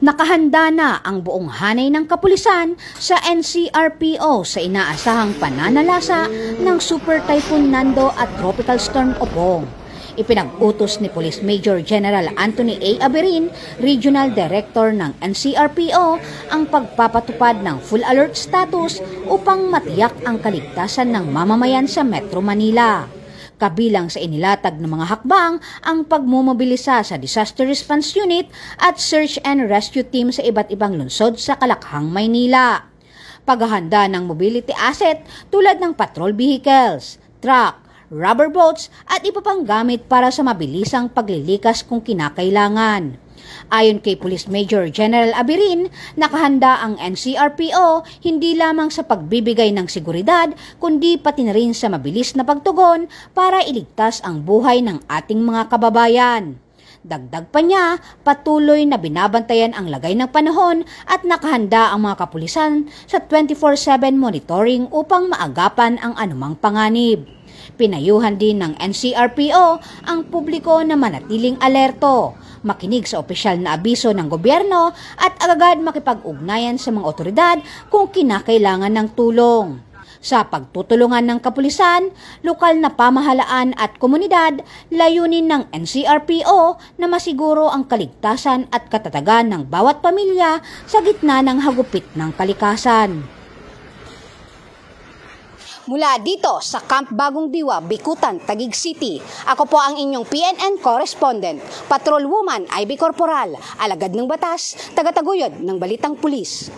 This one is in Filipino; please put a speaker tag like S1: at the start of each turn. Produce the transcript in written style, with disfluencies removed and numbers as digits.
S1: Nakahanda na ang buong hanay ng kapulisan sa NCRPO sa inaasahang pananalasa ng Super Typhoon Nando at Tropical Storm Opong. Ipinag-utos ni Police Major General Anthony A. Aberin, Regional Director ng NCRPO, ang pagpapatupad ng full alert status upang matiyak ang kaligtasan ng mamamayan sa Metro Manila. Kabilang sa inilatag ng mga hakbang ang pagmumobilisa sa Disaster Response Unit at Search and Rescue Team sa iba't ibang lungsod sa Kalakhang, Maynila. Paghahanda ng mobility asset tulad ng patrol vehicles, truck, rubber boats at iba pang gamit para sa mabilisang paglilikas kung kinakailangan. Ayon kay Police Major General Aberin, nakahanda ang NCRPO hindi lamang sa pagbibigay ng seguridad kundi pati na rin sa mabilis na pagtugon para iligtas ang buhay ng ating mga kababayan. Dagdag pa niya, patuloy na binabantayan ang lagay ng panahon at nakahanda ang mga kapulisan sa 24/7 monitoring upang maagapan ang anumang panganib. Pinayuhan din ng NCRPO ang publiko na manatiling alerto, makinig sa opisyal na abiso ng gobyerno at agad makipag-ugnayan sa mga otoridad kung kinakailangan ng tulong. Sa pagtutulungan ng kapulisan, lokal na pamahalaan at komunidad, layunin ng NCRPO na masiguro ang kaligtasan at katatagan ng bawat pamilya sa gitna ng hagupit ng kalikasan. Mula dito sa Camp Bagong Diwa, Bikutan, Taguig City, ako po ang inyong PNN correspondent, Patrol Woman Ivy Corporal, alagad ng batas, tagataguyod ng Balitang Pulis.